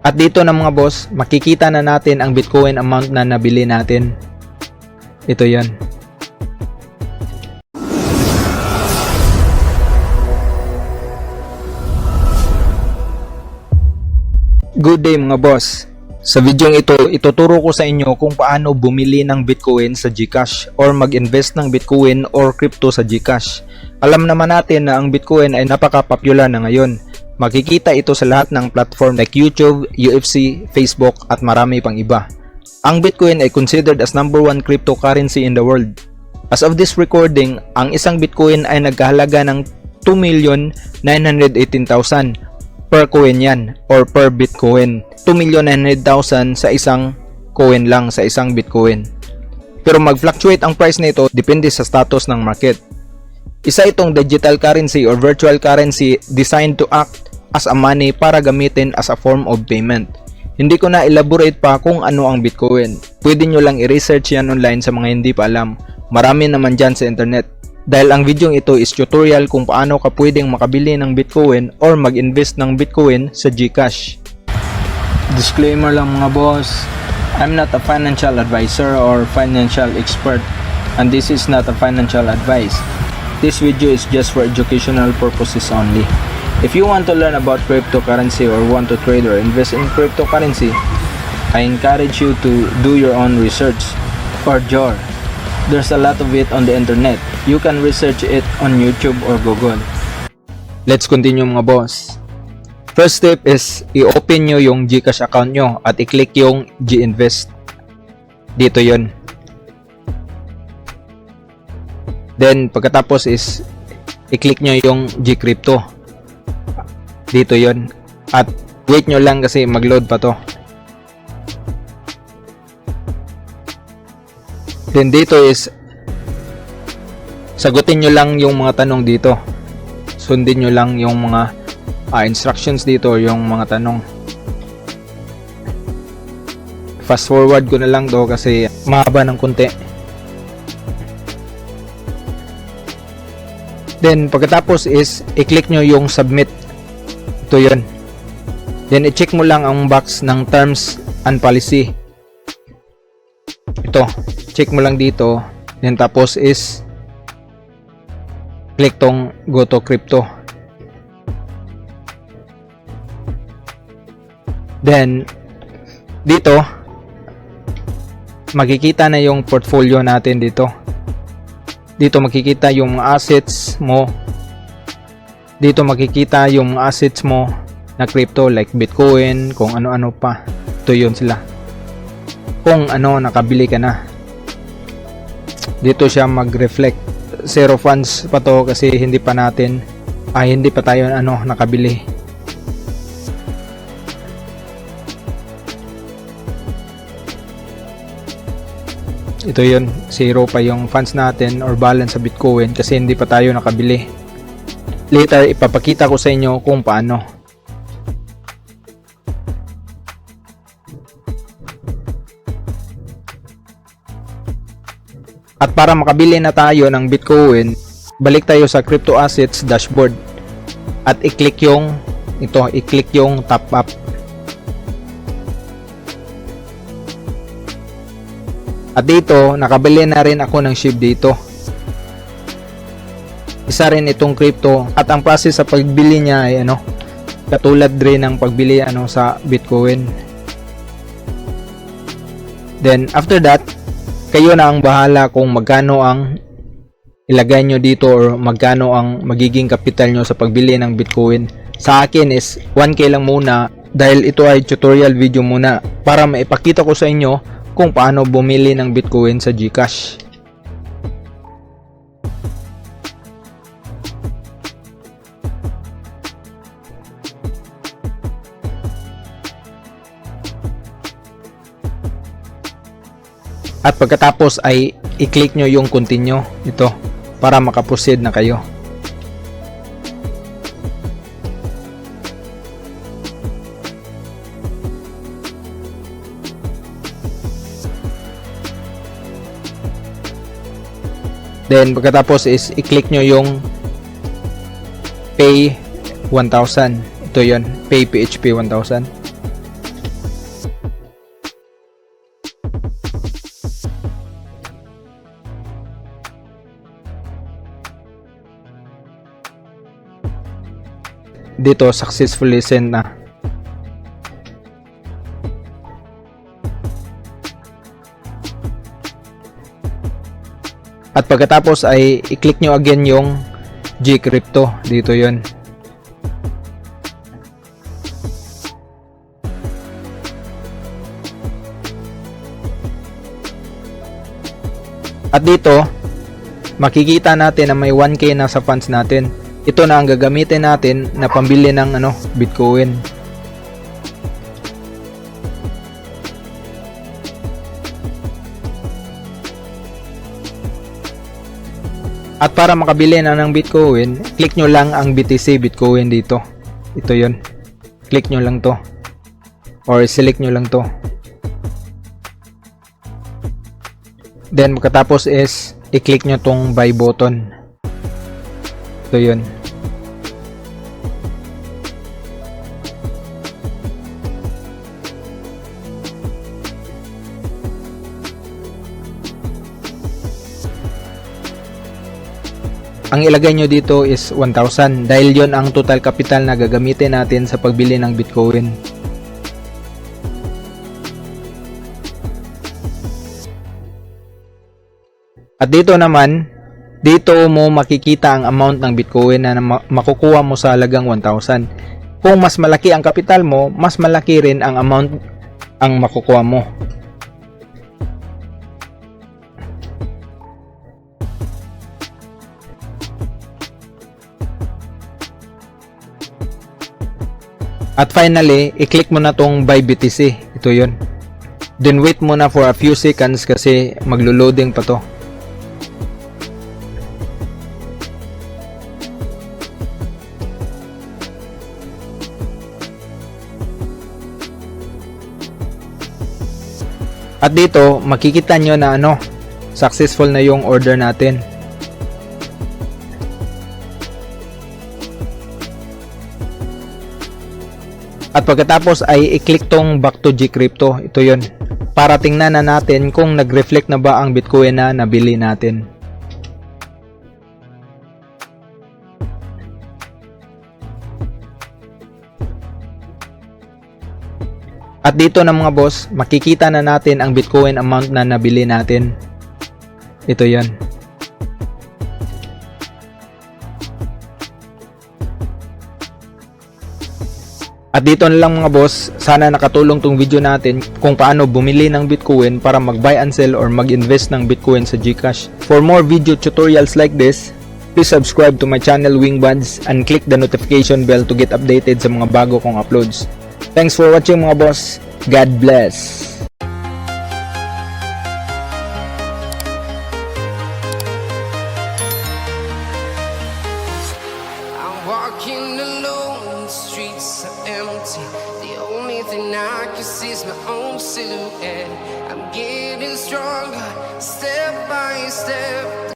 At dito na mga boss, makikita na natin ang Bitcoin amount na nabili natin. Ito yan. Good day mga boss. Sa video ito, ituturo ko sa inyo kung paano bumili ng Bitcoin sa GCash or mag-invest ng Bitcoin or crypto sa GCash. Alam naman natin na ang Bitcoin ay napaka-popular na ngayon. Makikita ito sa lahat ng platform like YouTube, UFC, Facebook at marami pang iba. Ang Bitcoin ay considered as #1 cryptocurrency in the world. As of this recording, ang isang Bitcoin ay nagkahalaga ng 2,918,000 per coin yan or per Bitcoin. 2,900,000 sa isang coin lang, sa isang Bitcoin. Pero mag-fluctuate ang price nito depende sa status ng market. Isa itong digital currency or virtual currency designed to act as a money para gamitin as a form of payment. Hindi ko na elaborate pa kung ano ang Bitcoin. Pwede nyo lang i-research yan online sa mga hindi pa alam. Marami naman dyan sa internet. Dahil ang video ito is tutorial kung paano ka pwedeng makabili ng Bitcoin or mag-invest ng Bitcoin sa GCash. Disclaimer lang mga boss, I'm not a financial advisor or financial expert and this is not a financial advice. This video is just for educational purposes only. If you want to learn about cryptocurrency or want to trade or invest in cryptocurrency, I encourage you to do your own research or JOR. There's a lot of it on the internet. You can research it on YouTube or Google. Let's continue mga boss. First step is i-open nyo yung GCash account nyo at i-click yung G-Invest. Dito yon. Then pagkatapos is i-click nyo yung G-Crypto. Dito yon. At wait nyo lang kasi mag-load pa to. Then dito is sagutin nyo lang yung mga tanong dito. Sundin nyo lang yung mga instructions dito, yung mga tanong. Fast forward ko na lang to kasi mahaba ng konti. Then pagkatapos is i-click nyo yung submit. Ito yun. Then i-check mo lang ang box ng terms and policy. Ito, check mo lang dito. Then tapos is click tong go to crypto. Then dito makikita na yung portfolio natin dito. Dito makikita yung assets mo. Dito makikita yung assets mo na crypto like Bitcoin, kung ano-ano pa. Ito yun sila. Kung ano nakabili ka na. Dito siya mag-reflect. Zero funds pa to kasi hindi pa tayo nakabili. Ito yun, zero pa yung funds natin or balance sa Bitcoin kasi hindi pa tayo nakabili. Later, ipapakita ko sa inyo kung paano. At para makabili na tayo ng Bitcoin, balik tayo sa Crypto Assets dashboard. At i-click yung top up. At dito, nakabili na rin ako ng SHIB dito. Isa rin itong crypto. At ang process sa pagbili niya ay katulad rin ng pagbili sa Bitcoin. Then after that, kayo na ang bahala kung magkano ang ilagay nyo dito or magkano ang magiging capital nyo sa pagbili ng Bitcoin. Sa akin is 1K lang muna dahil ito ay tutorial video muna para maipakita ko sa inyo kung paano bumili ng Bitcoin sa GCash. At pagkatapos ay i-click nyo yung continue ito para makaproceed na kayo. Then pagkatapos is i-click nyo yung pay 1,000. Ito yon, pay PHP 1,000. dito successfully send na. At pagkatapos ay i-click nyo again yung Gcrypto. Dito yon. At dito, makikita natin na may 1K na sa funds natin. Ito na ang gagamitin natin na pambili ng Bitcoin. At para makabili na ng Bitcoin, click nyo lang ang BTC Bitcoin dito. Ito yon. Click nyo lang to. Or select nyo lang to. Then pagkatapos is i-click nyo tong buy button. Ito yun. Ang ilagay nyo dito is 1,000 dahil yon ang total capital na gagamitin natin sa pagbili ng Bitcoin. At dito naman, dito mo makikita ang amount ng Bitcoin na makukuha mo sa halagang 1,000. Kung mas malaki ang capital mo, mas malaki rin ang amount ang makukuha mo. At finally, i-click mo na tong buy BTC. Ito yun. Then wait mo na for a few seconds kasi maglo-loading pa to. At dito, makikita nyo na successful na yung order natin. At pagkatapos ay i-click tong back to Gcrypto. Ito yon. Para tingnan na natin kung nag-reflect na ba ang Bitcoin na nabili natin. At dito na mga boss, makikita na natin ang Bitcoin amount na nabili natin. Ito yon. At dito na lang mga boss, sana nakatulong tong video natin kung paano bumili ng Bitcoin para mag-buy and sell or mag-invest ng Bitcoin sa GCash. For more video tutorials like this, please subscribe to my channel Wingbuds and click the notification bell to get updated sa mga bago kong uploads. Thanks for watching mga boss. God bless. Walking alone, the streets are empty. The only thing I can see is my own silhouette. I'm getting stronger, step by step.